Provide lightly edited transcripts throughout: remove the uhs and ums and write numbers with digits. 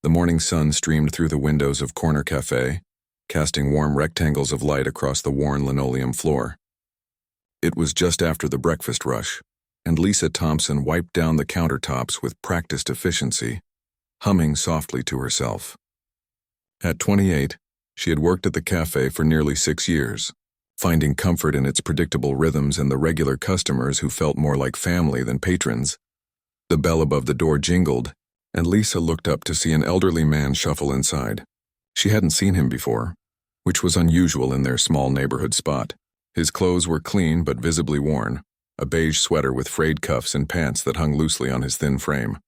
The morning sun streamed through the windows of Corner Cafe, casting warm rectangles of light across the worn linoleum floor. It was just after the breakfast rush, and Lisa Thompson wiped down the countertops with practiced efficiency, humming softly to herself. At 28, she had worked at the cafe for nearly 6 years, finding comfort in its predictable rhythms and the regular customers who felt more like family than patrons. The bell above the door jingled, and Lisa looked up to see an elderly man shuffle inside. She hadn't seen him before, which was unusual in their small neighborhood spot. His clothes were clean but visibly worn, a beige sweater with frayed cuffs and pants that hung loosely on his thin frame.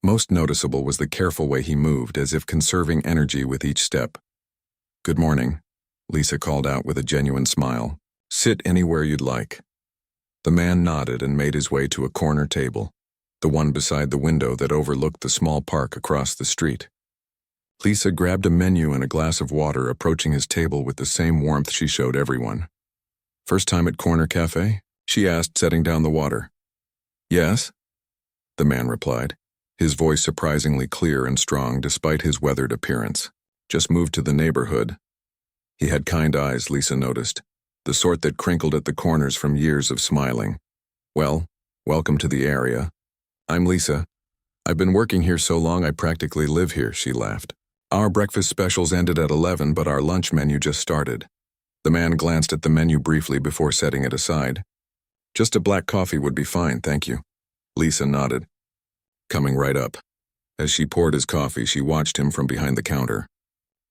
Most noticeable was the careful way he moved, as if conserving energy with each step. "Good morning," Lisa called out with a genuine smile. "Sit anywhere you'd like." The man nodded and made his way to a corner table, the one beside the window that overlooked the small park across the street. Lisa grabbed a menu and a glass of water, approaching his table with the same warmth she showed everyone. "First time at Corner Cafe?" she asked, setting down the water. "Yes," the man replied, his voice surprisingly clear and strong despite his weathered appearance. "Just moved to the neighborhood." He had kind eyes, Lisa noticed, the sort that crinkled at the corners from years of smiling. "Well, welcome to the area. I'm Lisa. I've been working here so long I practically live here," she laughed. "Our breakfast specials ended at 11, but our lunch menu just started." The man glanced at the menu briefly before setting it aside. "Just a black coffee would be fine, thank you." Lisa nodded. "Coming right up." As she poured his coffee, she watched him from behind the counter.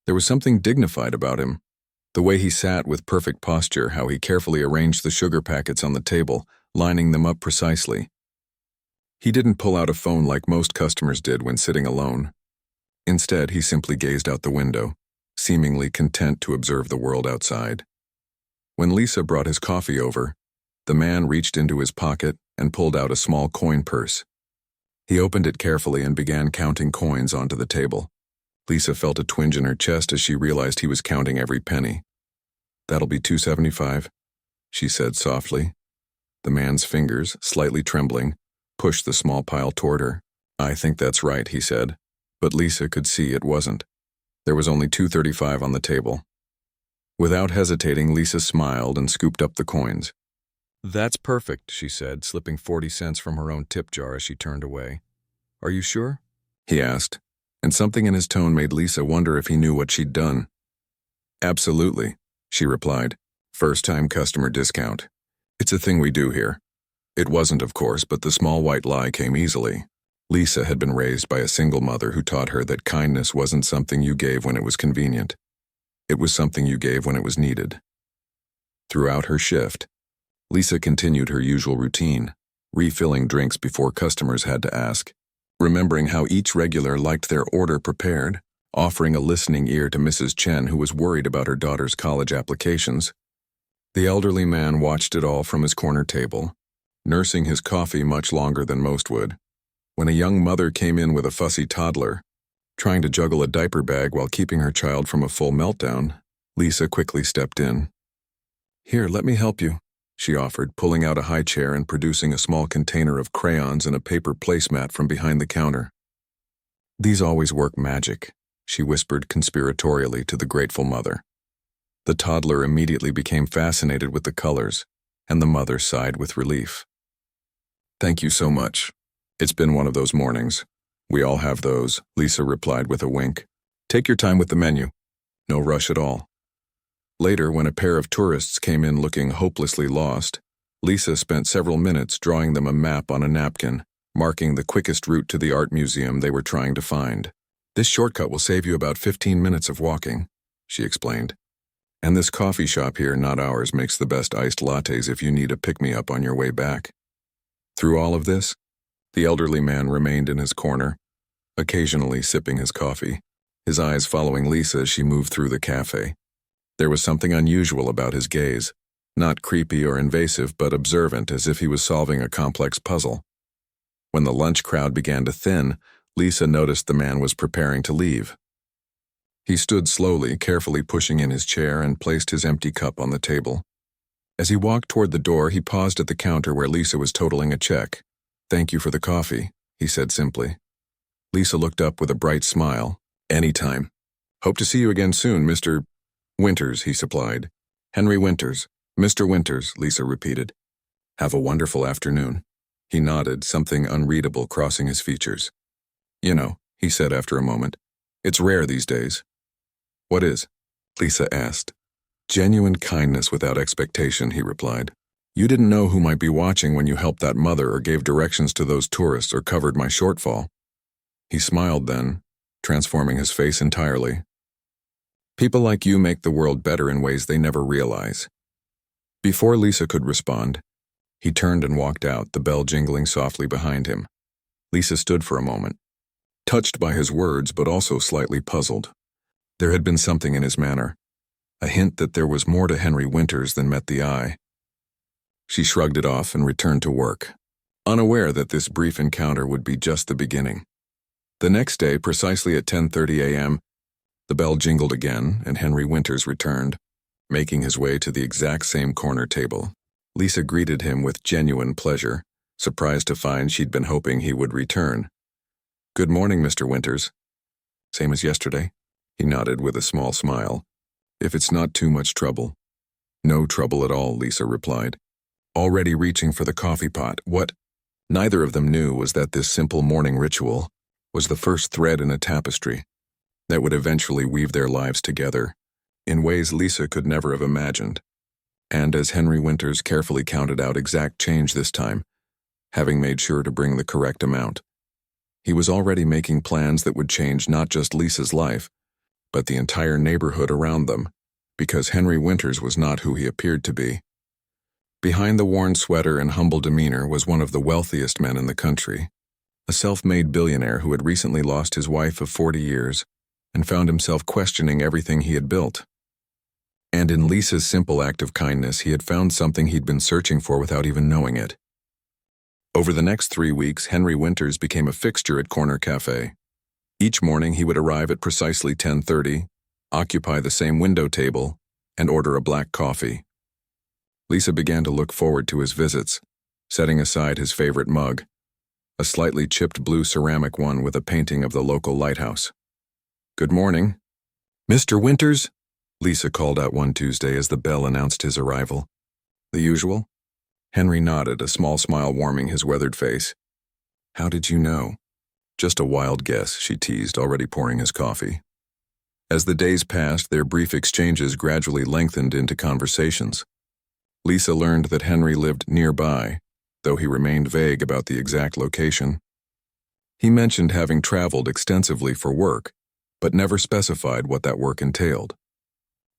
There was something dignified about him. The way he sat with perfect posture, how he carefully arranged the sugar packets on the table, lining them up precisely. He didn't pull out a phone like most customers did when sitting alone. Instead, he simply gazed out the window, seemingly content to observe the world outside. When Lisa brought his coffee over, the man reached into his pocket and pulled out a small coin purse. He opened it carefully and began counting coins onto the table. Lisa felt a twinge in her chest as she realized he was counting every penny. "That'll be $2.75, she said softly. The man's fingers, slightly trembling, pushed the small pile toward her. "I think that's right," he said, but Lisa could see it wasn't. There was only $2.35 on the table. Without hesitating, Lisa smiled and scooped up the coins. "That's perfect," she said, slipping 40 cents from her own tip jar as she turned away. "Are you sure?" he asked, and something in his tone made Lisa wonder if he knew what she'd done. "Absolutely," she replied. "First-time customer discount. It's a thing we do here." It wasn't, of course, but the small white lie came easily. Lisa had been raised by a single mother who taught her that kindness wasn't something you gave when it was convenient. It was something you gave when it was needed. Throughout her shift, Lisa continued her usual routine, refilling drinks before customers had to ask, remembering how each regular liked their order prepared, offering a listening ear to Mrs. Chen, who was worried about her daughter's college applications. The elderly man watched it all from his corner table, nursing his coffee much longer than most would. When a young mother came in with a fussy toddler, trying to juggle a diaper bag while keeping her child from a full meltdown, Lisa quickly stepped in. "Here, let me help you," she offered, pulling out a high chair and producing a small container of crayons and a paper placemat from behind the counter. "These always work magic," she whispered conspiratorially to the grateful mother. The toddler immediately became fascinated with the colors, and the mother sighed with relief. "Thank you so much. It's been one of those mornings. We all have those," Lisa replied with a wink. "Take your time with the menu. No rush at all." Later, when a pair of tourists came in looking hopelessly lost, Lisa spent several minutes drawing them a map on a napkin, marking the quickest route to the art museum they were trying to find. "This shortcut will save you about 15 minutes of walking," she explained. "And this coffee shop here, not ours, makes the best iced lattes if you need a pick-me-up on your way back." Through all of this, the elderly man remained in his corner, occasionally sipping his coffee, his eyes following Lisa as she moved through the cafe. There was something unusual about his gaze, not creepy or invasive, but observant, as if he was solving a complex puzzle. When the lunch crowd began to thin, Lisa noticed the man was preparing to leave. He stood slowly, carefully pushing in his chair and placed his empty cup on the table. As he walked toward the door, he paused at the counter where Lisa was totaling a check. "Thank you for the coffee," he said simply. Lisa looked up with a bright smile. Anytime. Hope to see you again soon, Mr. Winters, he supplied. Henry Winters. Mr. Winters, Lisa repeated. Have a wonderful afternoon. He nodded, something unreadable crossing his features. You know, he said after a moment. It's rare these days. What is? Lisa asked. Genuine kindness without expectation, he replied. You didn't know who might be watching when you helped that mother or gave directions to those tourists or covered my shortfall. He smiled then, transforming his face entirely. People like you make the world better in ways they never realize. Before Lisa could respond, he turned and walked out, the bell jingling softly behind him. Lisa stood for a moment, touched by his words but also slightly puzzled. There had been something in his manner, a hint that there was more to Henry Winters than met the eye. She shrugged it off and returned to work, unaware that this brief encounter would be just the beginning. The next day, precisely at 10:30 a.m., the bell jingled again and Henry Winters returned, making his way to the exact same corner table. Lisa greeted him with genuine pleasure, surprised to find she'd been hoping he would return. Good morning, Mr. Winters. Same as yesterday? He nodded with a small smile. If it's not too much trouble. No trouble at all, Lisa replied, already reaching for the coffee pot. What neither of them knew was that this simple morning ritual was the first thread in a tapestry that would eventually weave their lives together in ways Lisa could never have imagined. And as Henry Winters carefully counted out exact change this time, having made sure to bring the correct amount, he was already making plans that would change not just Lisa's life, but the entire neighborhood around them, because Henry Winters was not who he appeared to be. Behind the worn sweater and humble demeanor was one of the wealthiest men in the country, a self-made billionaire who had recently lost his wife of 40 years and found himself questioning everything he had built. And in Lisa's simple act of kindness, he had found something he'd been searching for without even knowing it. Over the next 3 weeks, Henry Winters became a fixture at Corner Cafe. Each morning he would arrive at precisely 10:30, occupy the same window table, and order a black coffee. Lisa began to look forward to his visits, setting aside his favorite mug, a slightly chipped blue ceramic one with a painting of the local lighthouse. Good morning. Mr. Winters? Lisa called out one Tuesday as the bell announced his arrival. The usual? Henry nodded, a small smile warming his weathered face. How did you know? Just a wild guess, she teased, already pouring his coffee. As the days passed, their brief exchanges gradually lengthened into conversations. Lisa learned that Henry lived nearby, though he remained vague about the exact location. He mentioned having traveled extensively for work, but never specified what that work entailed.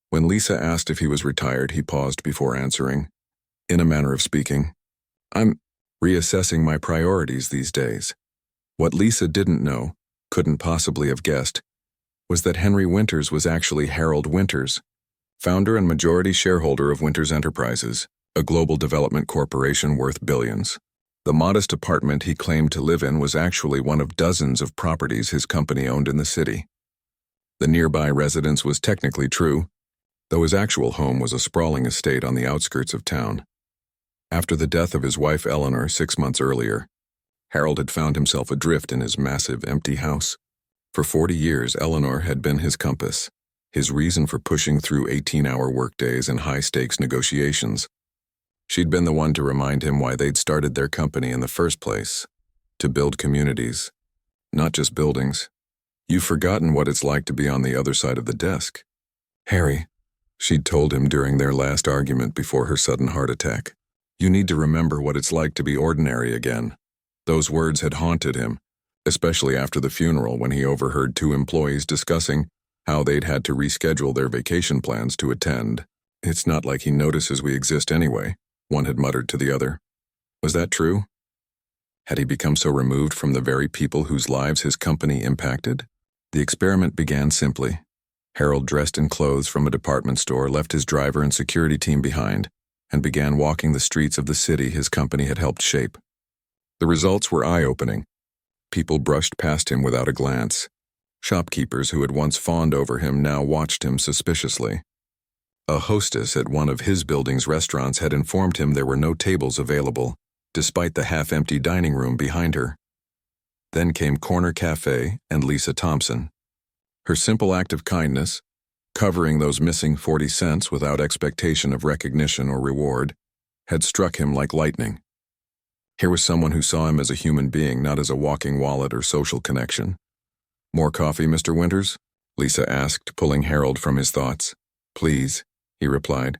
When Lisa asked if he was retired, he paused before answering, in a manner of speaking, I'm reassessing my priorities these days. What Lisa didn't know, couldn't possibly have guessed, was that Henry Winters was actually Harold Winters, founder and majority shareholder of Winters Enterprises, a global development corporation worth billions. The modest apartment he claimed to live in was actually one of dozens of properties his company owned in the city. The nearby residence was technically true, though his actual home was a sprawling estate on the outskirts of town. After the death of his wife Eleanor 6 months earlier, Harold had found himself adrift in his massive, empty house. For 40 years, Eleanor had been his compass, his reason for pushing through 18-hour workdays and high-stakes negotiations. She'd been the one to remind him why they'd started their company in the first place, to build communities, not just buildings. You've forgotten what it's like to be on the other side of the desk. Harry, she'd told him during their last argument before her sudden heart attack. You need to remember what it's like to be ordinary again. Those words had haunted him, especially after the funeral when he overheard 2 employees discussing how they'd had to reschedule their vacation plans to attend. It's not like he notices we exist anyway, one had muttered to the other. Was that true? Had he become so removed from the very people whose lives his company impacted? The experiment began simply. Harold, dressed in clothes from a department store, left his driver and security team behind and began walking the streets of the city his company had helped shape. The results were eye-opening. People brushed past him without a glance. Shopkeepers who had once fawned over him now watched him suspiciously. A hostess at one of his building's restaurants had informed him there were no tables available, despite the half-empty dining room behind her. Then came Corner Cafe and Lisa Thompson. Her simple act of kindness, covering those missing 40 cents without expectation of recognition or reward, had struck him like lightning. Here was someone who saw him as a human being, not as a walking wallet or social connection. "More coffee, Mr. Winters?" Lisa asked, pulling Harold from his thoughts. "Please," he replied,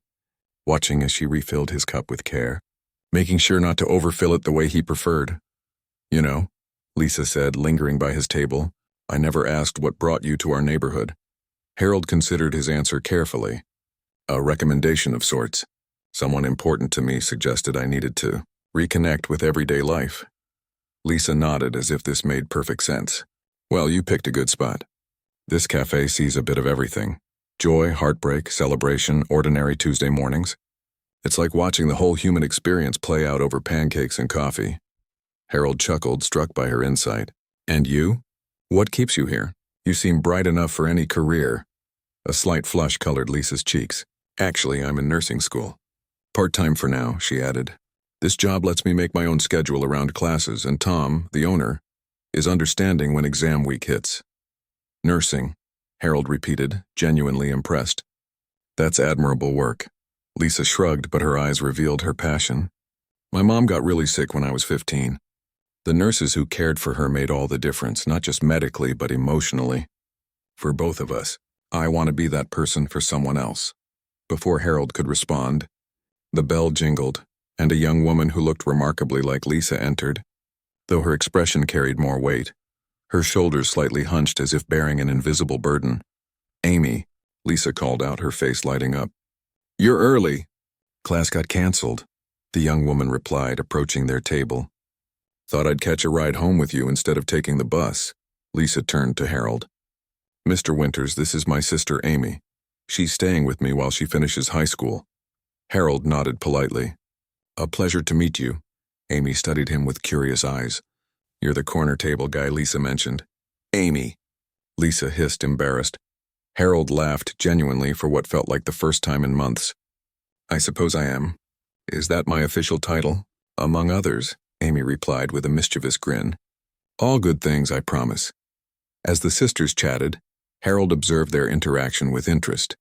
watching as she refilled his cup with care, making sure not to overfill it the way he preferred. "You know," Lisa said, lingering by his table, "I never asked what brought you to our neighborhood." Harold considered his answer carefully. "A recommendation of sorts. Someone important to me suggested I needed to reconnect with everyday life." Lisa nodded as if this made perfect sense. "Well, you picked a good spot. This cafe sees a bit of everything. Joy, heartbreak, celebration, ordinary Tuesday mornings. It's like watching the whole human experience play out over pancakes and coffee." Harold chuckled, struck by her insight. "And you? What keeps you here? You seem bright enough for any career." A slight flush colored Lisa's cheeks. "Actually, I'm in nursing school. Part-time for now," she added. "This job lets me make my own schedule around classes, and Tom, the owner, is understanding when exam week hits." "Nursing," Harold repeated, genuinely impressed. "That's admirable work." Lisa shrugged, but her eyes revealed her passion. "My mom got really sick when I was 15. The nurses who cared for her made all the difference, not just medically, but emotionally. For both of us, I want to be that person for someone else." Before Harold could respond, the bell jingled, and a young woman who looked remarkably like Lisa entered. Though her expression carried more weight, her shoulders slightly hunched as if bearing an invisible burden. "Amy," Lisa called out, her face lighting up. "You're early." "Class got canceled," the young woman replied, approaching their table. "Thought I'd catch a ride home with you instead of taking the bus." Lisa turned to Harold. "Mr. Winters, this is my sister Amy. She's staying with me while she finishes high school." Harold nodded politely. "A pleasure to meet you." Amy studied him with curious eyes. "You're the corner table guy Lisa mentioned." "Amy," Lisa hissed, embarrassed. Harold laughed genuinely for what felt like the first time in months. "I suppose I am. Is that my official title?" "Among others," Amy replied with a mischievous grin. "All good things, I promise." As the sisters chatted, Harold observed their interaction with interest.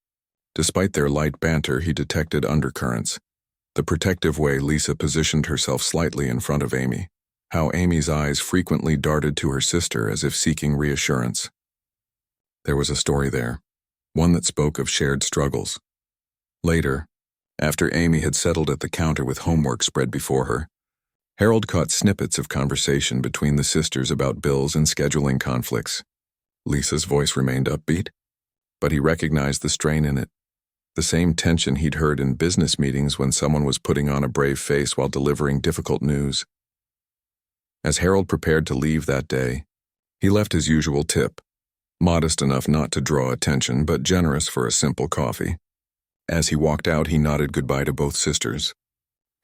Despite their light banter, he detected undercurrents. The protective way Lisa positioned herself slightly in front of Amy. How Amy's eyes frequently darted to her sister as if seeking reassurance. There was a story there, one that spoke of shared struggles. Later, after Amy had settled at the counter with homework spread before her, Harold caught snippets of conversation between the sisters about bills and scheduling conflicts. Lisa's voice remained upbeat, but he recognized the strain in it. The same tension he'd heard in business meetings when someone was putting on a brave face while delivering difficult news. As Harold prepared to leave that day, he left his usual tip, modest enough not to draw attention but generous for a simple coffee. As he walked out, he nodded goodbye to both sisters,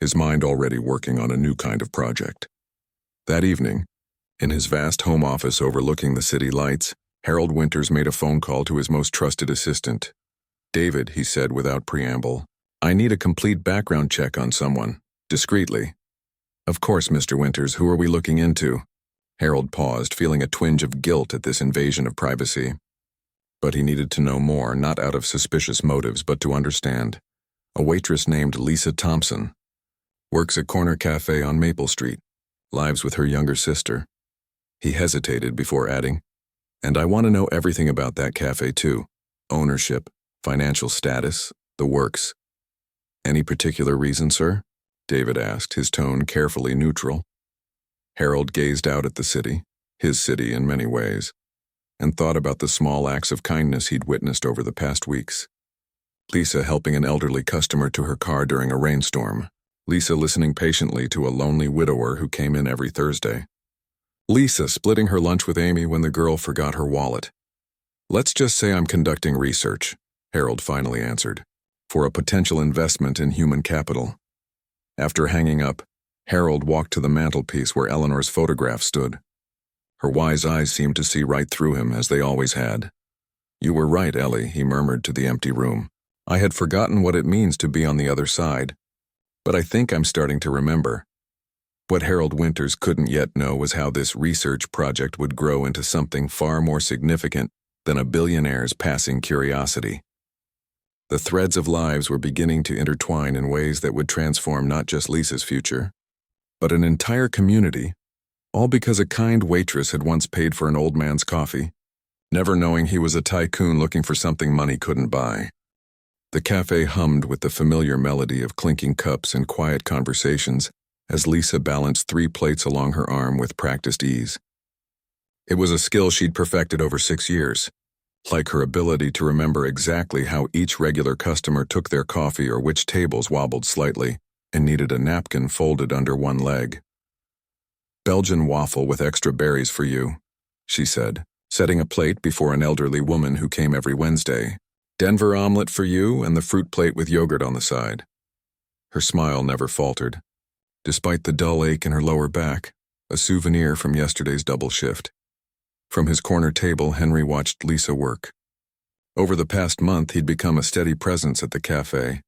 his mind already working on a new kind of project. That evening, in his vast home office overlooking the city lights, Harold Winters made a phone call to his most trusted assistant. "David," he said without preamble, "I need a complete background check on someone, discreetly." "Of course, Mr. Winters, who are we looking into?" Harold paused, feeling a twinge of guilt at this invasion of privacy. But he needed to know more, not out of suspicious motives, but to understand. "A waitress named Lisa Thompson. Works at Corner Cafe on Maple Street. Lives with her younger sister." He hesitated before adding, "And I want to know everything about that cafe too. Ownership, financial status, the works." "Any particular reason, sir?" David asked, his tone carefully neutral. Harold gazed out at the city, his city in many ways, and thought about the small acts of kindness he'd witnessed over the past weeks. Lisa helping an elderly customer to her car during a rainstorm. Lisa listening patiently to a lonely widower who came in every Thursday. Lisa splitting her lunch with Amy when the girl forgot her wallet. "Let's just say I'm conducting research," Harold finally answered, "for a potential investment in human capital." After hanging up, Harold walked to the mantelpiece where Eleanor's photograph stood. Her wise eyes seemed to see right through him, as they always had. "You were right, Ellie," he murmured to the empty room. "I had forgotten what it means to be on the other side. But I think I'm starting to remember." What Harold Winters couldn't yet know was how this research project would grow into something far more significant than a billionaire's passing curiosity. The threads of lives were beginning to intertwine in ways that would transform not just Lisa's future, but an entire community, all because a kind waitress had once paid for an old man's coffee, never knowing he was a tycoon looking for something money couldn't buy. The cafe hummed with the familiar melody of clinking cups and quiet conversations as Lisa balanced 3 plates along her arm with practiced ease. It was a skill she'd perfected over 6 years, like her ability to remember exactly how each regular customer took their coffee or which tables wobbled slightly and needed a napkin folded under one leg. "Belgian waffle with extra berries for you," she said, setting a plate before an elderly woman who came every Wednesday. "Denver omelet for you and the fruit plate with yogurt on the side." Her smile never faltered, despite the dull ache in her lower back, a souvenir from yesterday's double shift. From his corner table, Henry watched Lisa work. Over the past month, he'd become a steady presence at the cafe,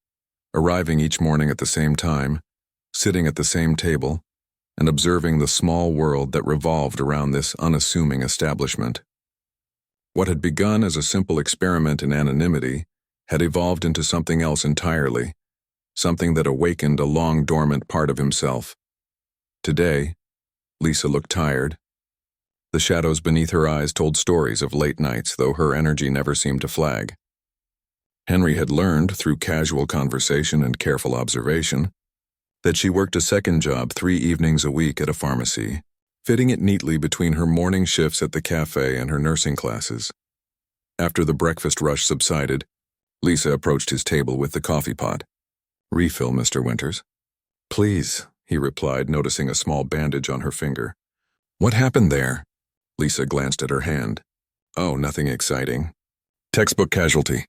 arriving each morning at the same time, sitting at the same table, and observing the small world that revolved around this unassuming establishment. What had begun as a simple experiment in anonymity had evolved into something else entirely, something that awakened a long-dormant part of himself. Today, Lisa looked tired. The shadows beneath her eyes told stories of late nights, though her energy never seemed to flag. Henry had learned, through casual conversation and careful observation, that she worked a second job 3 evenings a week at a pharmacy, fitting it neatly between her morning shifts at the cafe and her nursing classes. After the breakfast rush subsided, Lisa approached his table with the coffee pot. "Refill, Mr. Winters." "Please," he replied, noticing a small bandage on her finger. "What happened there?" Lisa glanced at her hand. "Oh, nothing exciting. Textbook casualty.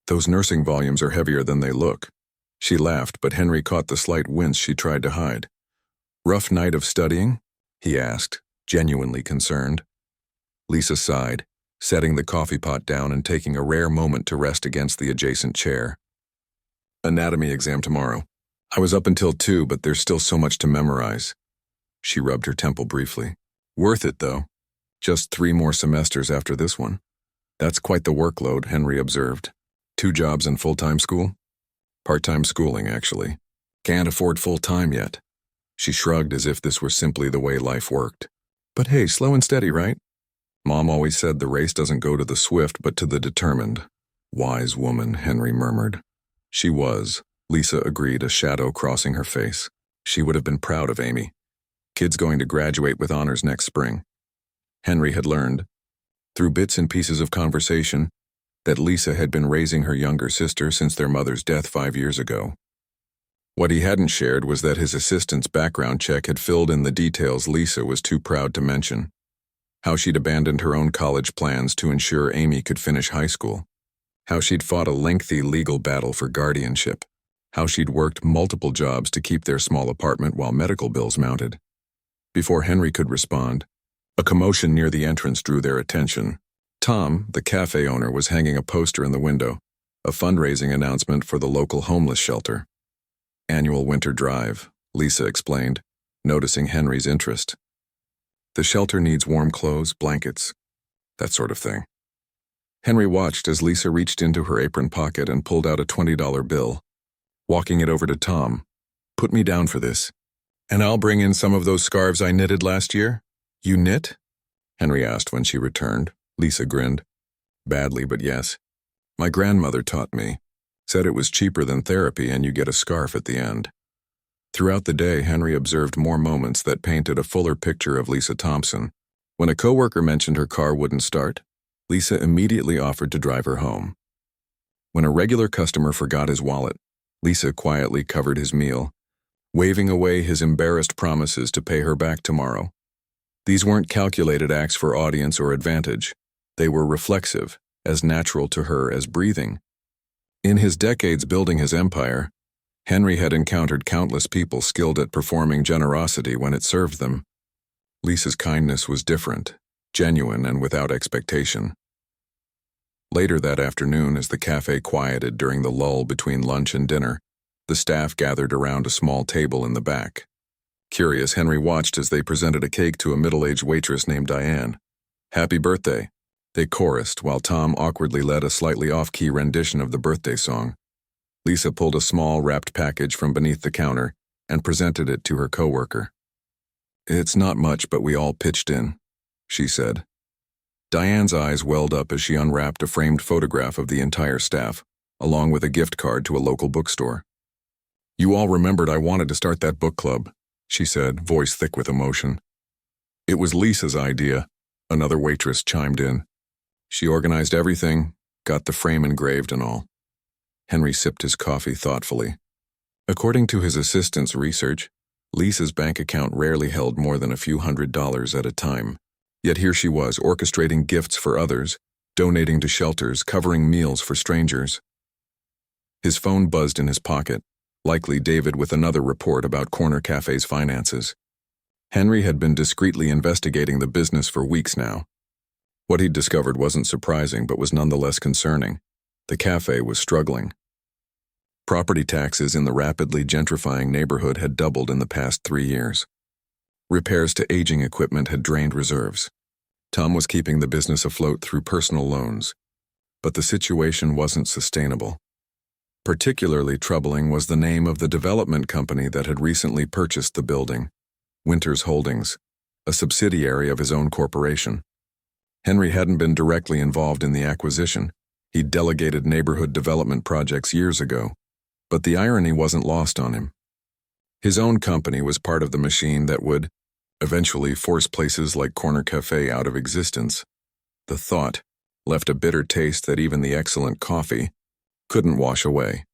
Those nursing volumes are heavier than they look." She laughed, but Henry caught the slight wince she tried to hide. "Rough night of studying?" he asked, genuinely concerned. Lisa sighed, setting the coffee pot down and taking a rare moment to rest against the adjacent chair. "Anatomy exam tomorrow. I was up until 2, but there's still so much to memorize." She rubbed her temple briefly. "Worth it, though. Just 3 more semesters after this one." "That's quite the workload," Henry observed. 2 jobs and full-time school?" "Part-time schooling, actually. Can't afford full-time yet." She shrugged as if this were simply the way life worked. "But hey, slow and steady, right? Mom always said the race doesn't go to the swift but to the determined." "Wise woman," Henry murmured. She was, Lisa agreed, a shadow crossing her face. She would have been proud of Amy. Kid's going to graduate with honors next spring. Henry had learned, through bits and pieces of conversation, that Lisa had been raising her younger sister since their mother's death 5 years ago. What he hadn't shared was that his assistant's background check had filled in the details Lisa was too proud to mention. How she'd abandoned her own college plans to ensure Amy could finish high school. How she'd fought a lengthy legal battle for guardianship. How she'd worked multiple jobs to keep their small apartment while medical bills mounted. Before Henry could respond, a commotion near the entrance drew their attention. Tom, the cafe owner, was hanging a poster in the window, a fundraising announcement for the local homeless shelter. "Annual winter drive," Lisa explained, noticing Henry's interest. "The shelter needs warm clothes, blankets, that sort of thing." Henry watched as Lisa reached into her apron pocket and pulled out a $20 bill. Walking it over to Tom, "Put me down for this. And I'll bring in some of those scarves I knitted last year." "You knit?" Henry asked when she returned. Lisa grinned. "Badly, but yes. My grandmother taught me. Said it was cheaper than therapy and you get a scarf at the end." Throughout the day, Henry observed more moments that painted a fuller picture of Lisa Thompson. When a coworker mentioned her car wouldn't start, Lisa immediately offered to drive her home. When a regular customer forgot his wallet, Lisa quietly covered his meal, waving away his embarrassed promises to pay her back tomorrow. These weren't calculated acts for audience or advantage. They were reflexive, as natural to her as breathing. In his decades building his empire, Henry had encountered countless people skilled at performing generosity when it served them. Lisa's kindness was different, genuine and without expectation. Later that afternoon, as the cafe quieted during the lull between lunch and dinner, the staff gathered around a small table in the back. Curious, Henry watched as they presented a cake to a middle-aged waitress named Diane. "Happy birthday," they chorused, while Tom awkwardly led a slightly off-key rendition of the birthday song. Lisa pulled a small, wrapped package from beneath the counter and presented it to her coworker. "It's not much, but we all pitched in," she said. Diane's eyes welled up as she unwrapped a framed photograph of the entire staff, along with a gift card to a local bookstore. "You all remembered I wanted to start that book club," she said, voice thick with emotion. "It was Lisa's idea," another waitress chimed in. "She organized everything, got the frame engraved and all." Henry sipped his coffee thoughtfully. According to his assistant's research, Lisa's bank account rarely held more than a few $100s at a time. Yet here she was, orchestrating gifts for others, donating to shelters, covering meals for strangers. His phone buzzed in his pocket, likely David with another report about Corner Cafe's finances. Henry had been discreetly investigating the business for weeks now. What he'd discovered wasn't surprising but was nonetheless concerning. The cafe was struggling. Property taxes in the rapidly gentrifying neighborhood had doubled in the past 3 years. Repairs to aging equipment had drained reserves. Tom was keeping the business afloat through personal loans, but the situation wasn't sustainable. Particularly troubling was the name of the development company that had recently purchased the building, Winters Holdings, a subsidiary of his own corporation. Henry hadn't been directly involved in the acquisition. He'd delegated neighborhood development projects years ago, but the irony wasn't lost on him. His own company was part of the machine that would eventually force places like Corner Cafe out of existence. The thought left a bitter taste that even the excellent coffee couldn't wash away.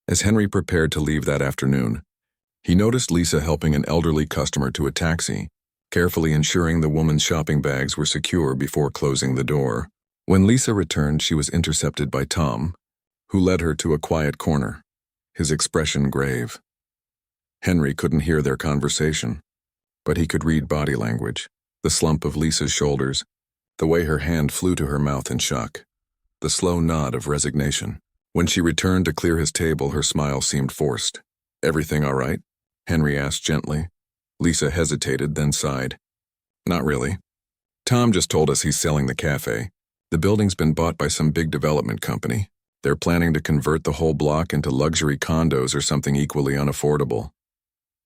As Henry prepared to leave that afternoon, he noticed Lisa helping an elderly customer to a taxi, carefully ensuring the woman's shopping bags were secure before closing the door. When Lisa returned, she was intercepted by Tom, who led her to a quiet corner, his expression grave. Henry couldn't hear their conversation, but he could read body language, the slump of Lisa's shoulders, the way her hand flew to her mouth in shock, the slow nod of resignation. When she returned to clear his table, her smile seemed forced. "Everything all right?" Henry asked gently. Lisa hesitated, then sighed. "Not really. Tom just told us he's selling the cafe. The building's been bought by some big development company. They're planning to convert the whole block into luxury condos or something equally unaffordable."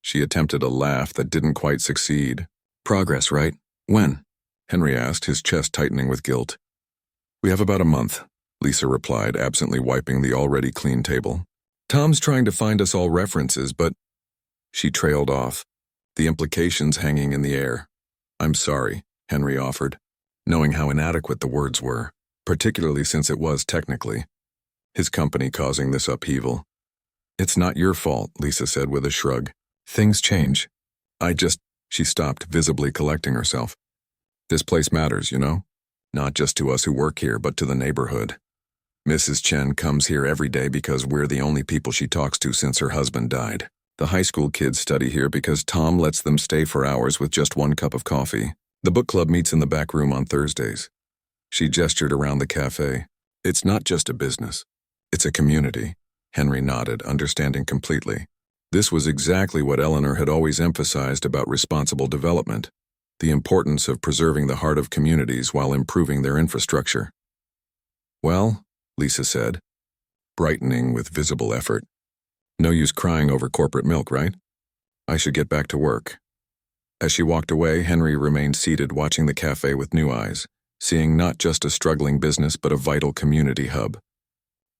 She attempted a laugh that didn't quite succeed. "Progress, right? When?" Henry asked, his chest tightening with guilt. "We have about a month," Lisa replied, absently wiping the already clean table. "Tom's trying to find us all references, but—" She trailed off, the implications hanging in the air. "I'm sorry," Henry offered, knowing how inadequate the words were, particularly since it was technically his company causing this upheaval. "It's not your fault," Lisa said with a shrug. "Things change. She stopped, visibly collecting herself. "This place matters, you know? Not just to us who work here, but to the neighborhood. Mrs. Chen comes here every day because we're the only people she talks to since her husband died. The high school kids study here because Tom lets them stay for hours with just 1 cup of coffee. The book club meets in the back room on Thursdays." She gestured around the cafe. "It's not just a business. It's a community." Henry nodded, understanding completely. This was exactly what Eleanor had always emphasized about responsible development, the importance of preserving the heart of communities while improving their infrastructure. "Well," Lisa said, brightening with visible effort, "no use crying over corporate milk, right? I should get back to work." As she walked away, Henry remained seated watching the cafe with new eyes, seeing not just a struggling business but a vital community hub.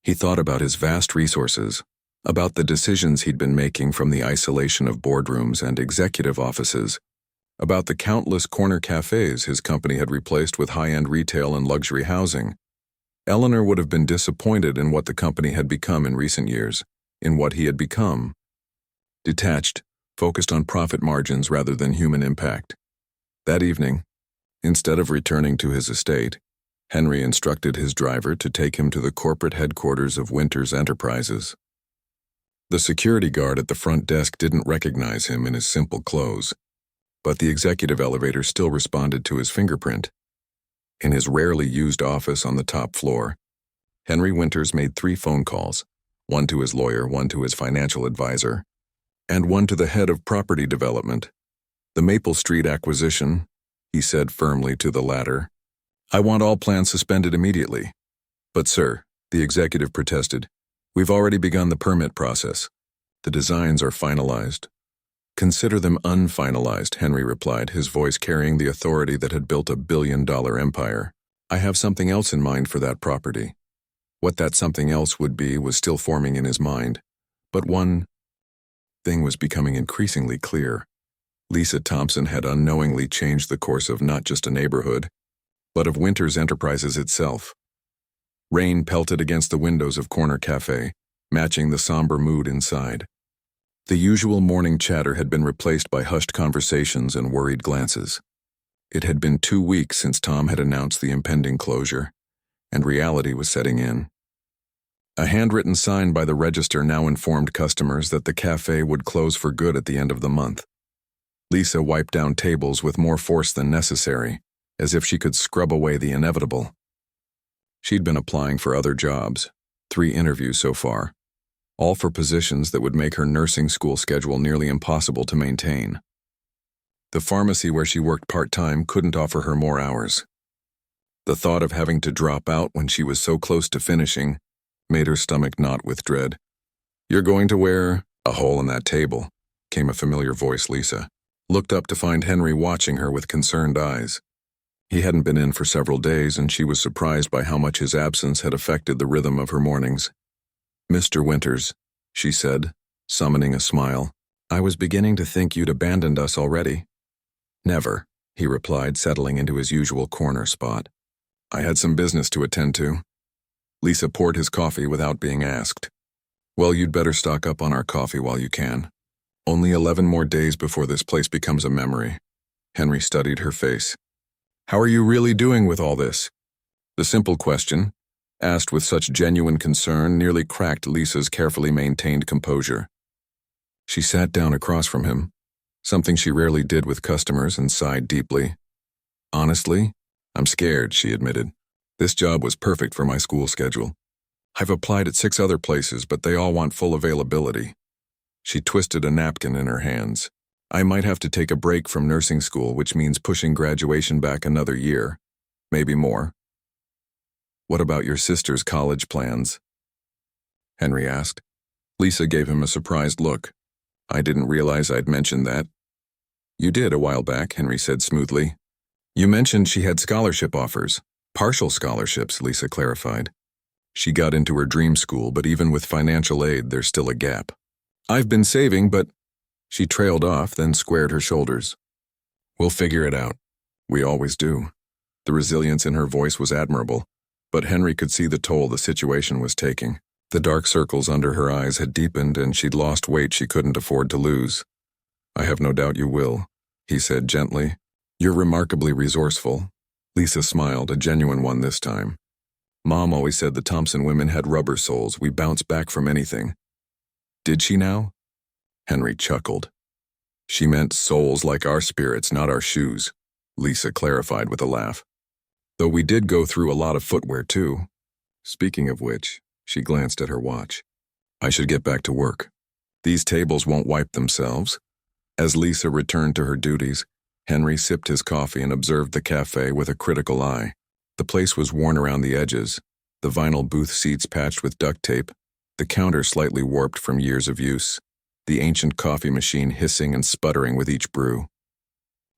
He thought about his vast resources, about the decisions he'd been making from the isolation of boardrooms and executive offices, about the countless corner cafes his company had replaced with high-end retail and luxury housing. Eleanor would have been disappointed in what the company had become in recent years, in what he had become. Detached, focused on profit margins rather than human impact. That evening, instead of returning to his estate, Henry instructed his driver to take him to the corporate headquarters of Winters Enterprises. The security guard at the front desk didn't recognize him in his simple clothes, but the executive elevator still responded to his fingerprint. In his rarely used office on the top floor, Henry Winters made 3 phone calls, one to his lawyer, one to his financial advisor, and one to the head of property development. The Maple Street acquisition, he said firmly to the latter. I want all plans suspended immediately. But sir, the executive protested, we've already begun the permit process. The designs are finalized. Consider them unfinalized, Henry replied, his voice carrying the authority that had built a billion-dollar empire. I have something else in mind for that property. What that something else would be was still forming in his mind, but one thing was becoming increasingly clear. Lisa Thompson had unknowingly changed the course of not just a neighborhood, but of Winters Enterprises itself. Rain pelted against the windows of Corner Cafe, matching the somber mood inside. The usual morning chatter had been replaced by hushed conversations and worried glances. It had been 2 weeks since Tom had announced the impending closure, and reality was setting in. A handwritten sign by the register now informed customers that the cafe would close for good at the end of the month. Lisa wiped down tables with more force than necessary, as if she could scrub away the inevitable. She'd been applying for other jobs, 3 interviews so far, all for positions that would make her nursing school schedule nearly impossible to maintain. The pharmacy where she worked part-time couldn't offer her more hours. The thought of having to drop out when she was so close to finishing made her stomach knot with dread. You're going to wear a hole in that table, came a familiar voice. Lisa looked up to find Henry watching her with concerned eyes. He hadn't been in for several days, and she was surprised by how much his absence had affected the rhythm of her mornings. Mr. Winters, she said, summoning a smile, I was beginning to think you'd abandoned us already. Never, he replied, settling into his usual corner spot. I had some business to attend to. Lisa poured his coffee without being asked. Well, you'd better stock up on our coffee while you can. Only 11 more days before this place becomes a memory. Henry studied her face. How are you really doing with all this? The simple question, asked with such genuine concern, nearly cracked Lisa's carefully maintained composure. She sat down across from him, something she rarely did with customers, and sighed deeply. Honestly, I'm scared, she admitted. This job was perfect for my school schedule. I've applied at 6 other places, but they all want full availability. She twisted a napkin in her hands. I might have to take a break from nursing school, which means pushing graduation back another year, maybe more. What about your sister's college plans? Henry asked. Lisa gave him a surprised look. I didn't realize I'd mentioned that. You did a while back, Henry said smoothly. You mentioned she had scholarship offers. Partial scholarships, Lisa clarified. She got into her dream school, but even with financial aid, there's still a gap. I've been saving, but... She trailed off, then squared her shoulders. We'll figure it out. We always do. The resilience in her voice was admirable, but Henry could see the toll the situation was taking. The dark circles under her eyes had deepened, and she'd lost weight she couldn't afford to lose. I have no doubt you will, he said gently. You're remarkably resourceful. Lisa smiled, a genuine one this time. Mom always said the Thompson women had rubber souls. We bounce back from anything. Did she now? Henry chuckled. She meant souls like our spirits, not our shoes, Lisa clarified with a laugh. Though we did go through a lot of footwear too. Speaking of which, she glanced at her watch. I should get back to work. These tables won't wipe themselves. As Lisa returned to her duties, Henry sipped his coffee and observed the cafe with a critical eye. The place was worn around the edges, the vinyl booth seats patched with duct tape, the counter slightly warped from years of use, the ancient coffee machine hissing and sputtering with each brew.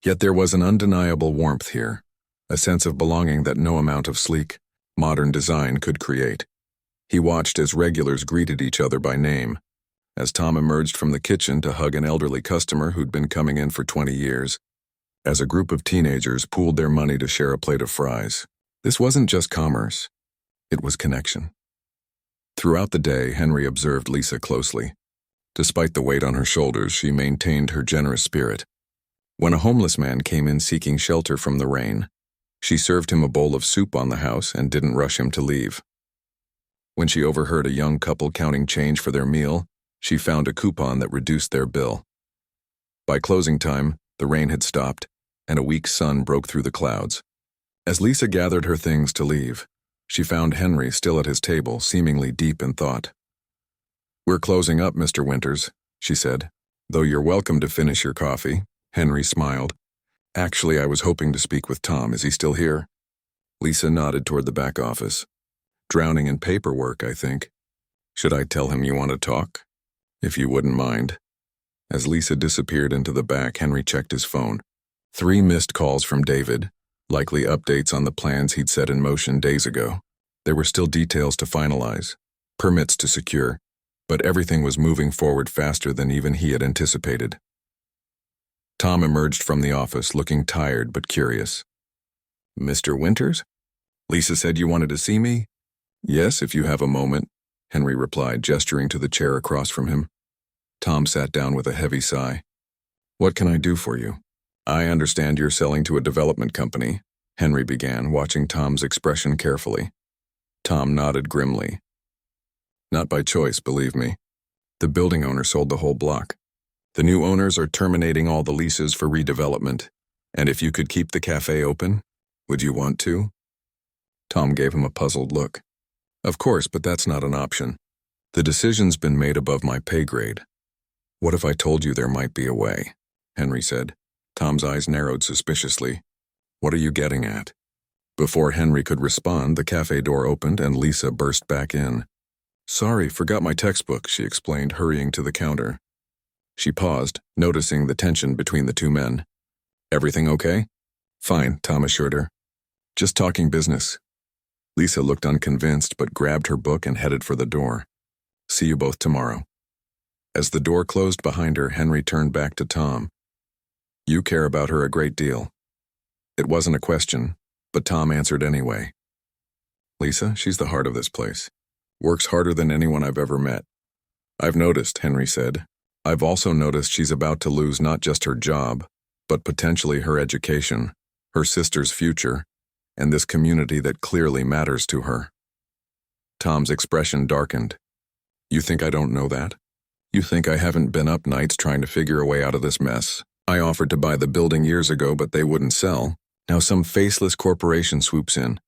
Yet there was an undeniable warmth here, a sense of belonging that no amount of sleek, modern design could create. He watched as regulars greeted each other by name, as Tom emerged from the kitchen to hug an elderly customer who'd been coming in for 20 years, as a group of teenagers pooled their money to share a plate of fries. This wasn't just commerce, it was connection. Throughout the day, Henry observed Lisa closely. Despite the weight on her shoulders, she maintained her generous spirit. When a homeless man came in seeking shelter from the rain, she served him a bowl of soup on the house and didn't rush him to leave. When she overheard a young couple counting change for their meal, she found a coupon that reduced their bill. By closing time, the rain had stopped, and a weak sun broke through the clouds. As Lisa gathered her things to leave, she found Henry still at his table, seemingly deep in thought. We're closing up, Mr. Winters, she said. Though you're welcome to finish your coffee, Henry smiled. Actually, I was hoping to speak with Tom. Is he still here? Lisa nodded toward the back office. Drowning in paperwork, I think. Should I tell him you want to talk? If you wouldn't mind. As Lisa disappeared into the back, Henry checked his phone. 3 missed calls from David, likely updates on the plans he'd set in motion days ago. There were still details to finalize, permits to secure, but everything was moving forward faster than even he had anticipated. Tom emerged from the office, looking tired but curious. Mr. Winters? Lisa said you wanted to see me? Yes, if you have a moment, Henry replied, gesturing to the chair across from him. Tom sat down with a heavy sigh. What can I do for you? I understand you're selling to a development company, Henry began, watching Tom's expression carefully. Tom nodded grimly. Not by choice, believe me. The building owner sold the whole block. The new owners are terminating all the leases for redevelopment, and if you could keep the cafe open, would you want to? Tom gave him a puzzled look. Of course, but that's not an option. The decision's been made above my pay grade. What if I told you there might be a way? Henry said. Tom's eyes narrowed suspiciously. What are you getting at? Before Henry could respond, the cafe door opened and Lisa burst back in. Sorry, forgot my textbook, she explained, hurrying to the counter. She paused, noticing the tension between the two men. Everything okay? Fine, Tom assured her. Just talking business. Lisa looked unconvinced but grabbed her book and headed for the door. See you both tomorrow. As the door closed behind her, Henry turned back to Tom. You care about her a great deal. It wasn't a question, but Tom answered anyway. Lisa, she's the heart of this place. Works harder than anyone I've ever met. I've noticed, Henry said. I've also noticed she's about to lose not just her job, but potentially her education, her sister's future, and this community that clearly matters to her. Tom's expression darkened. You think I don't know that? You think I haven't been up nights trying to figure a way out of this mess? I offered to buy the building years ago, but they wouldn't sell. Now some faceless corporation swoops in,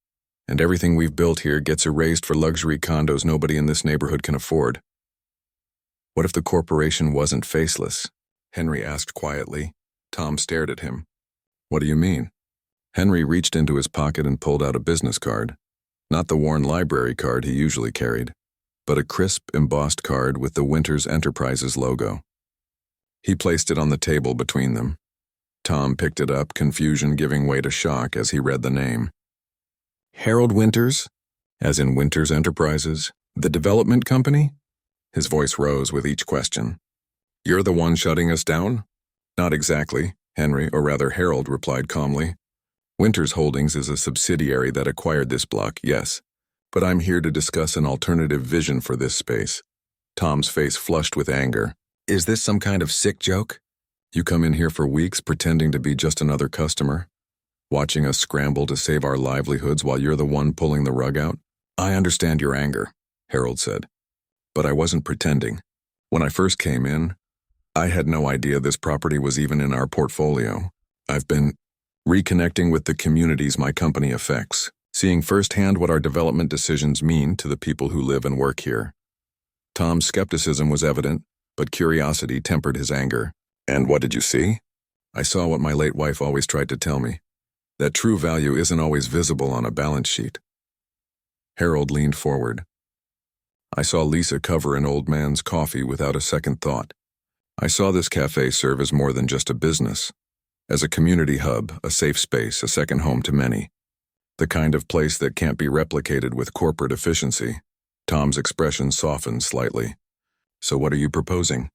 and everything we've built here gets erased for luxury condos nobody in this neighborhood can afford. What if the corporation wasn't faceless? Henry asked quietly. Tom stared at him. What do you mean? Henry reached into his pocket and pulled out a business card. Not the worn library card he usually carried, but a crisp, embossed card with the Winters Enterprises logo. He placed it on the table between them. Tom picked it up, confusion giving way to shock as he read the name. Harold Winters, as in Winters Enterprises, the development company? His voice rose with each question. You're the one shutting us down? Not exactly, Henry, or rather Harold, replied calmly. Winters Holdings is a subsidiary that acquired this block, yes, but I'm here to discuss an alternative vision for this space. Tom's face flushed with anger. Is this some kind of sick joke? You come in here for weeks pretending to be just another customer, watching us scramble to save our livelihoods while you're the one pulling the rug out? I understand your anger, Harold said, but I wasn't pretending. When I first came in, I had no idea this property was even in our portfolio. I've been reconnecting with the communities my company affects, seeing firsthand what our development decisions mean to the people who live and work here. Tom's skepticism was evident, but curiosity tempered his anger. And what did you see? I saw what my late wife always tried to tell me, that true value isn't always visible on a balance sheet. Harold leaned forward. I saw Lisa cover an old man's coffee without a second thought. I saw this cafe serve as more than just a business, as a community hub, a safe space, a second home to many. The kind of place that can't be replicated with corporate efficiency. Tom's expression softened slightly. So what are you proposing?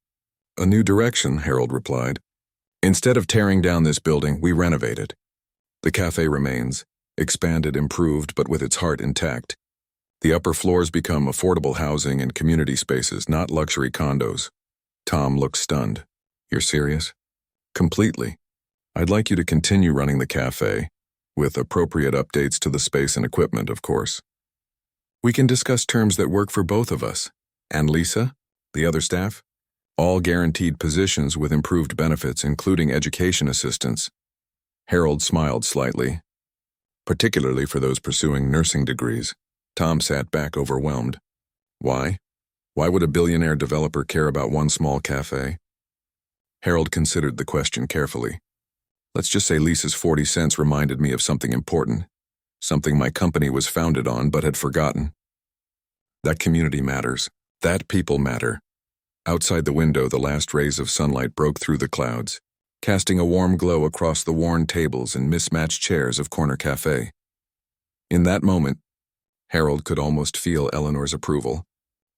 A new direction, Harold replied. Instead of tearing down this building, we renovate it. The cafe remains, expanded, improved, but with its heart intact. The upper floors become affordable housing and community spaces, not luxury condos. Tom looked stunned. You're serious? Completely. I'd like you to continue running the cafe, with appropriate updates to the space and equipment, of course. We can discuss terms that work for both of us. And Lisa? The other staff? All guaranteed positions with improved benefits, including education assistance. Harold smiled slightly. Particularly for those pursuing nursing degrees. Tom sat back overwhelmed. Why? Why would a billionaire developer care about one small cafe? Harold considered the question carefully. Let's just say Lisa's 40 cents reminded me of something important, something my company was founded on but had forgotten. That community matters. That people matter. Outside the window, the last rays of sunlight broke through the clouds, casting a warm glow across the worn tables and mismatched chairs of Corner Cafe. In that moment, Harold could almost feel Eleanor's approval,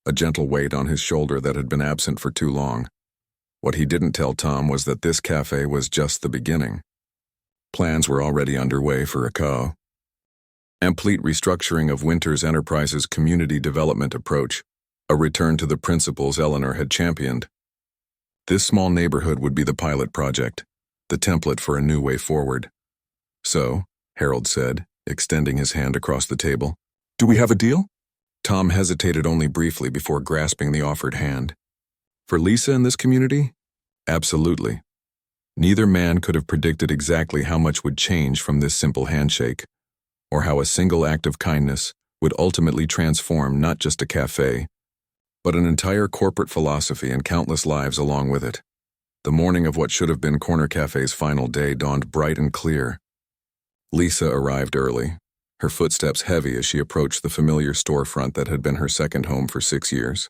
a gentle weight on his shoulder that had been absent for too long. What he didn't tell Tom was that this cafe was just the beginning. Plans were already underway for a complete restructuring of Winters Enterprises' community development approach, a return to the principles Eleanor had championed. This small neighborhood would be the pilot project, the template for a new way forward. So, Harold said, extending his hand across the table, "Do we have a deal?" Tom hesitated only briefly before grasping the offered hand. For Lisa and this community? Absolutely. Neither man could have predicted exactly how much would change from this simple handshake, or how a single act of kindness would ultimately transform not just a cafe, but an entire corporate philosophy and countless lives along with it. The morning of what should have been Corner Cafe's final day dawned bright and clear. Lisa arrived early, her footsteps heavy as she approached the familiar storefront that had been her second home for 6 years.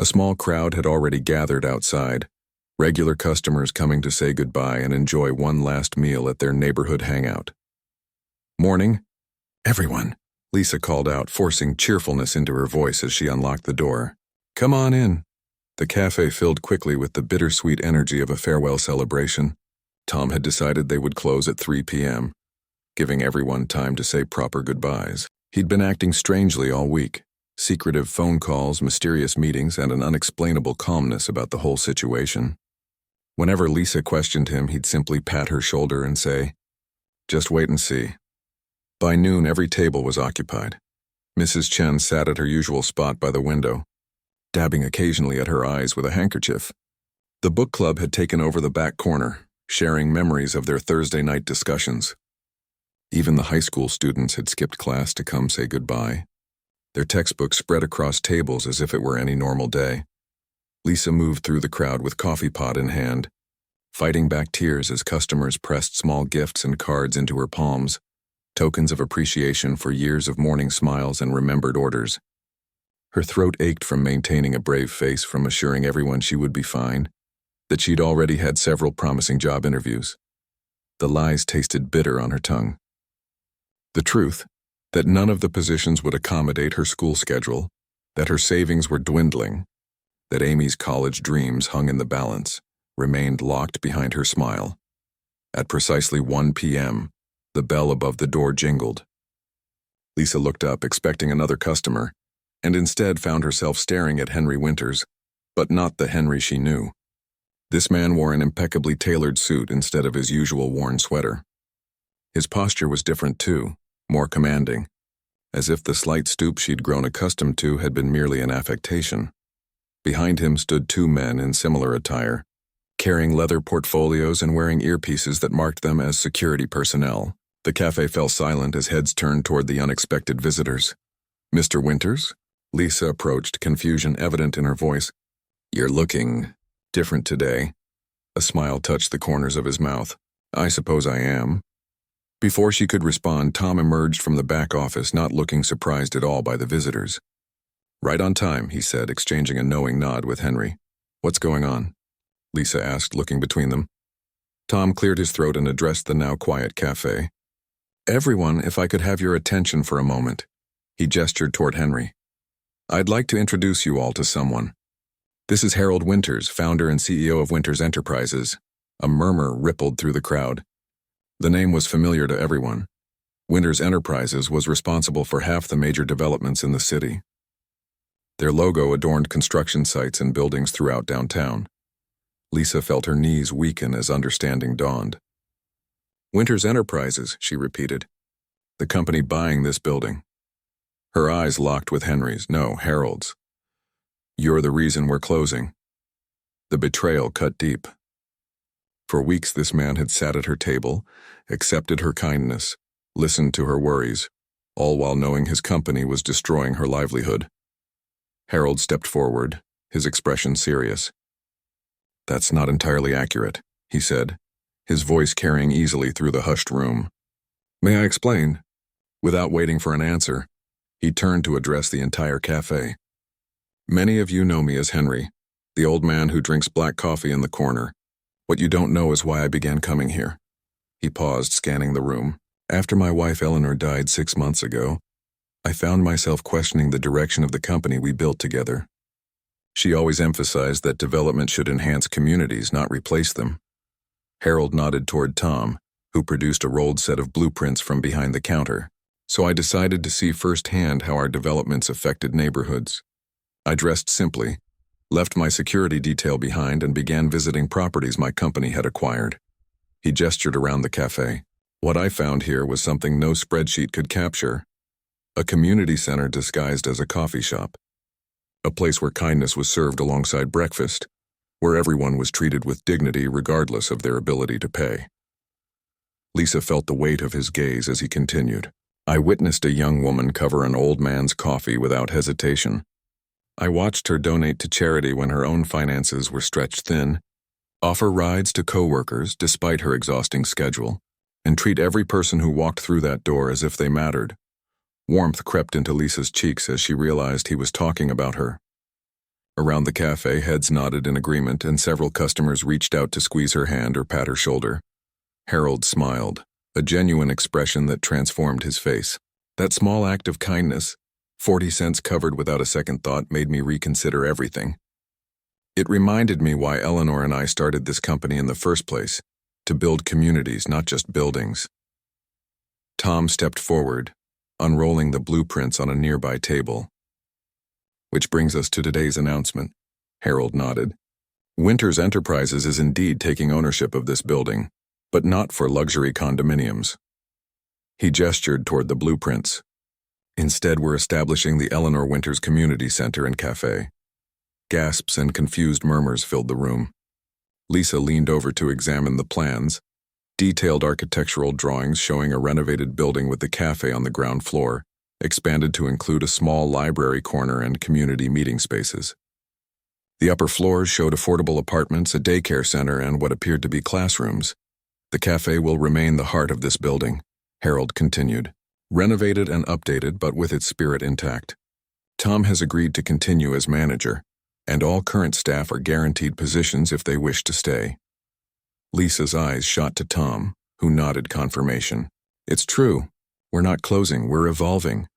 A small crowd had already gathered outside, regular customers coming to say goodbye and enjoy one last meal at their neighborhood hangout. "Morning, everyone," Lisa called out, forcing cheerfulness into her voice as she unlocked the door. "Come on in." The cafe filled quickly with the bittersweet energy of a farewell celebration. Tom had decided they would close at 3 p.m., giving everyone time to say proper goodbyes. He'd been acting strangely all week. Secretive phone calls, mysterious meetings, and an unexplainable calmness about the whole situation. Whenever Lisa questioned him, he'd simply pat her shoulder and say, "Just wait and see." By noon, every table was occupied. Mrs. Chen sat at her usual spot by the window, dabbing occasionally at her eyes with a handkerchief. The book club had taken over the back corner, sharing memories of their Thursday night discussions. Even the high school students had skipped class to come say goodbye, their textbooks spread across tables as if it were any normal day. Lisa moved through the crowd with coffee pot in hand, fighting back tears as customers pressed small gifts and cards into her palms, tokens of appreciation for years of morning smiles and remembered orders. Her throat ached from maintaining a brave face, from assuring everyone she would be fine, that she'd already had several promising job interviews. The lies tasted bitter on her tongue. The truth, that none of the positions would accommodate her school schedule, that her savings were dwindling, that Amy's college dreams hung in the balance, remained locked behind her smile. At precisely 1 p.m., the bell above the door jingled. Lisa looked up, expecting another customer, and instead found herself staring at Henry Winters, but not the Henry she knew. This man wore an impeccably tailored suit instead of his usual worn sweater. His posture was different too, more commanding, as if the slight stoop she'd grown accustomed to had been merely an affectation. Behind him stood 2 men in similar attire, carrying leather portfolios and wearing earpieces that marked them as security personnel. The cafe fell silent as heads turned toward the unexpected visitors. "Mr. Winters?" Lisa approached, confusion evident in her voice. "You're looking different today." A smile touched the corners of his mouth. "I suppose I am." Before she could respond, Tom emerged from the back office, not looking surprised at all by the visitors. "Right on time," he said, exchanging a knowing nod with Henry. "What's going on?" Lisa asked, looking between them. Tom cleared his throat and addressed the now quiet cafe. "Everyone, if I could have your attention for a moment." He gestured toward Henry. "I'd like to introduce you all to someone. This is Harold Winters, founder and CEO of Winters Enterprises." A murmur rippled through the crowd. The name was familiar to everyone. Winters Enterprises was responsible for half the major developments in the city. Their logo adorned construction sites and buildings throughout downtown. Lisa felt her knees weaken as understanding dawned. "Winters Enterprises," she repeated. "The company buying this building." Her eyes locked with Henry's, no, Harold's. "You're the reason we're closing." The betrayal cut deep. For weeks this man had sat at her table, accepted her kindness, listened to her worries, all while knowing his company was destroying her livelihood. Harold stepped forward, his expression serious. "That's not entirely accurate," he said, his voice carrying easily through the hushed room. "May I explain?" Without waiting for an answer, he turned to address the entire cafe. "Many of you know me as Henry, the old man who drinks black coffee in the corner. What you don't know is why I began coming here." He paused, scanning the room. "After my wife Eleanor died 6 months ago, I found myself questioning the direction of the company we built together. She always emphasized that development should enhance communities, not replace them." Harold nodded toward Tom, who produced a rolled set of blueprints from behind the counter. "So I decided to see firsthand how our developments affected neighborhoods. I dressed simply, left my security detail behind, and began visiting properties my company had acquired." He gestured around the cafe. "What I found here was something no spreadsheet could capture. A community center disguised as a coffee shop. A place where kindness was served alongside breakfast, where everyone was treated with dignity regardless of their ability to pay." Lisa felt the weight of his gaze as he continued. "I witnessed a young woman cover an old man's coffee without hesitation. I watched her donate to charity when her own finances were stretched thin, offer rides to coworkers despite her exhausting schedule, and treat every person who walked through that door as if they mattered." Warmth crept into Lisa's cheeks as she realized he was talking about her. Around the cafe, heads nodded in agreement, and several customers reached out to squeeze her hand or pat her shoulder. Harold smiled, a genuine expression that transformed his face. "That small act of kindness, 40 cents covered without a second thought, made me reconsider everything. It reminded me why Eleanor and I started this company in the first place, to build communities, not just buildings." Tom stepped forward, unrolling the blueprints on a nearby table. "Which brings us to today's announcement." Harold nodded. "Winters Enterprises is indeed taking ownership of this building, but not for luxury condominiums." He gestured toward the blueprints. "Instead, we're establishing the Eleanor Winters Community Center and Cafe." Gasps and confused murmurs filled the room. Lisa leaned over to examine the plans, detailed architectural drawings showing a renovated building with the cafe on the ground floor, expanded to include a small library corner and community meeting spaces. The upper floors showed affordable apartments, a daycare center, and what appeared to be classrooms. "The cafe will remain the heart of this building," Harold continued. "Renovated and updated, but with its spirit intact. Tom has agreed to continue as manager, and all current staff are guaranteed positions if they wish to stay." Lisa's eyes shot to Tom, who nodded confirmation. "It's true. We're not closing, we're evolving."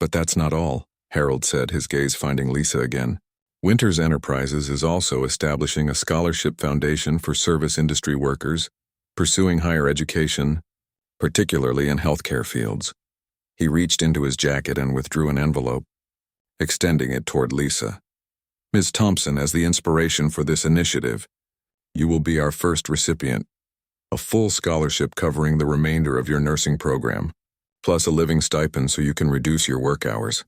"But that's not all," Harold said, his gaze finding Lisa again. "Winters Enterprises is also establishing a scholarship foundation for service industry workers pursuing higher education, particularly in healthcare fields." He reached into his jacket and withdrew an envelope, extending it toward Lisa. "Ms. Thompson, as the inspiration for this initiative, you will be our first recipient. A full scholarship covering the remainder of your nursing program, plus a living stipend so you can reduce your work hours."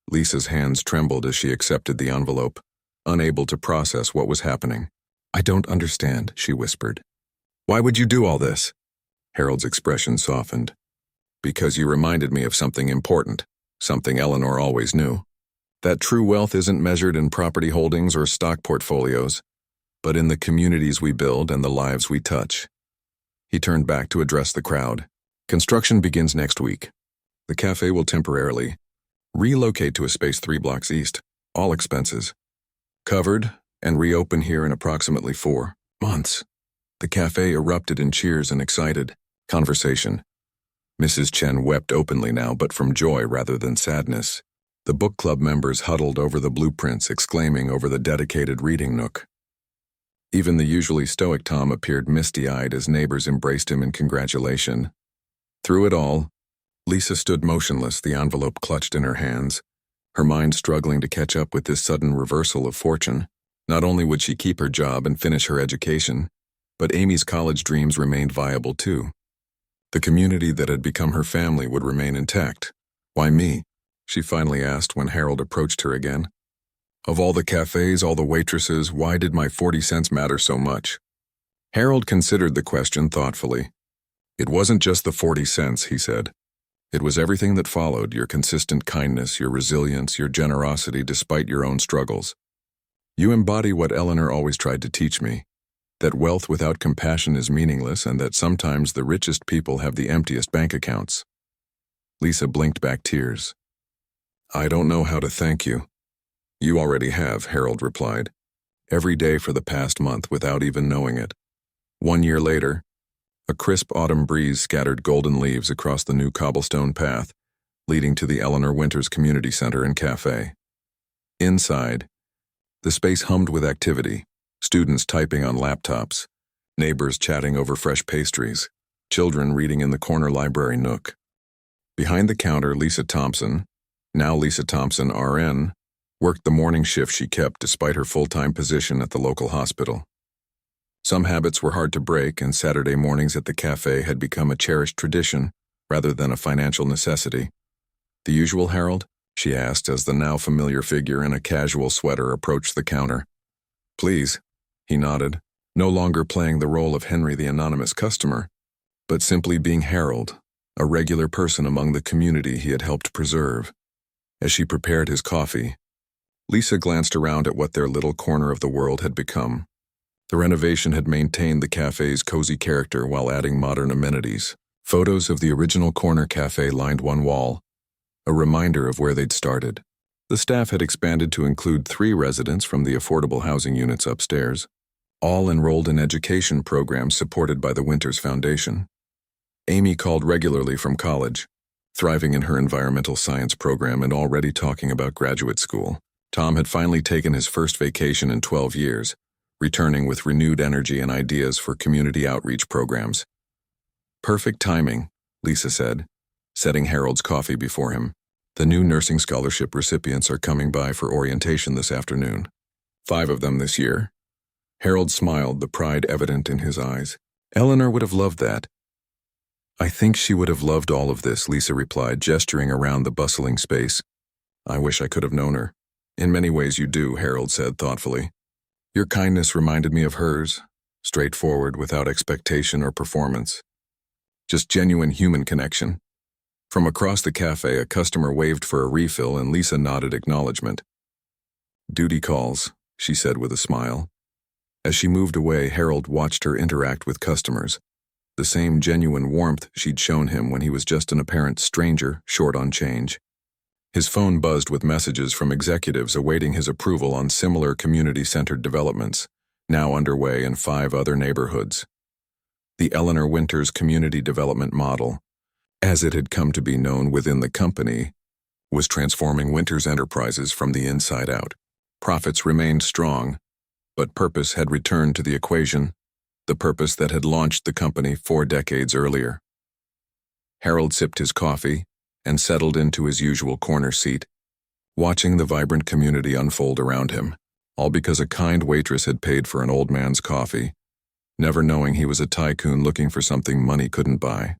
Lisa's hands trembled as she accepted the envelope, unable to process what was happening. "I don't understand," she whispered. "Why would you do all this?" Harold's expression softened. "Because you reminded me of something important, something Eleanor always knew. That true wealth isn't measured in property holdings or stock portfolios, but in the communities we build and the lives we touch." He turned back to address the crowd. "Construction begins next week. The cafe will temporarily relocate to a space 3 blocks east, all expenses covered, and reopen here in approximately 4 months. The cafe erupted in cheers and excited conversation. Mrs. Chen wept openly now, but from joy rather than sadness. The book club members huddled over the blueprints, exclaiming over the dedicated reading nook. Even the usually stoic Tom appeared misty-eyed as neighbors embraced him in congratulation. Through it all, Lisa stood motionless, the envelope clutched in her hands, her mind struggling to catch up with this sudden reversal of fortune. Not only would she keep her job and finish her education, but Amy's college dreams remained viable too. The community that had become her family would remain intact. "Why me?" she finally asked when Harold approached her again. "Of all the cafes, all the waitresses, why did my 40 cents matter so much?" Harold considered the question thoughtfully. "It wasn't just the 40 cents, he said. It was everything that followed, your consistent kindness, your resilience, your generosity despite your own struggles. You embody what Eleanor always tried to teach me, that wealth without compassion is meaningless and that sometimes the richest people have the emptiest bank accounts. Lisa blinked back tears. I don't know how to thank you. You already have, Harold replied. Every day for the past month without even knowing it. 1 year later, a crisp autumn breeze scattered golden leaves across the new cobblestone path, leading to the Eleanor Winters Community Center and Cafe. Inside, the space hummed with activity, students typing on laptops, neighbors chatting over fresh pastries, children reading in the corner library nook. Behind the counter, Lisa Thompson, now Lisa Thompson RN, worked the morning shift she kept despite her full-time position at the local hospital. Some habits were hard to break, and Saturday mornings at the cafe had become a cherished tradition rather than a financial necessity. The usual, Harold? She asked as the now familiar figure in a casual sweater approached the counter. Please, he nodded, no longer playing the role of Henry the anonymous customer, but simply being Harold, a regular person among the community he had helped preserve. As she prepared his coffee, Lisa glanced around at what their little corner of the world had become. The renovation had maintained the cafe's cozy character while adding modern amenities. Photos of the original corner cafe lined one wall, a reminder of where they'd started. The staff had expanded to include 3 residents from the affordable housing units upstairs, all enrolled in education programs supported by the Winters Foundation. Amy called regularly from college, thriving in her environmental science program and already talking about graduate school. Tom had finally taken his first vacation in 12 years, returning with renewed energy and ideas for community outreach programs. Perfect timing, Lisa said, setting Harold's coffee before him. The new nursing scholarship recipients are coming by for orientation this afternoon. 5 of them this year. Harold smiled, the pride evident in his eyes. Eleanor would have loved that. I think she would have loved all of this, Lisa replied, gesturing around the bustling space. I wish I could have known her. In many ways you do, Harold said thoughtfully. Your kindness reminded me of hers, straightforward, without expectation or performance. Just genuine human connection. From across the cafe, a customer waved for a refill and Lisa nodded acknowledgement. Duty calls, she said with a smile. As she moved away, Harold watched her interact with customers, the same genuine warmth she'd shown him when he was just an apparent stranger, short on change. His phone buzzed with messages from executives awaiting his approval on similar community-centered developments, now underway in 5 other neighborhoods. The Eleanor Winters Community Development Model, as it had come to be known within the company, was transforming Winters Enterprises from the inside out. Profits remained strong, but purpose had returned to the equation, the purpose that had launched the company 4 decades earlier. Harold sipped his coffee and settled into his usual corner seat, watching the vibrant community unfold around him, all because a kind waitress had paid for an old man's coffee, never knowing he was a tycoon looking for something money couldn't buy.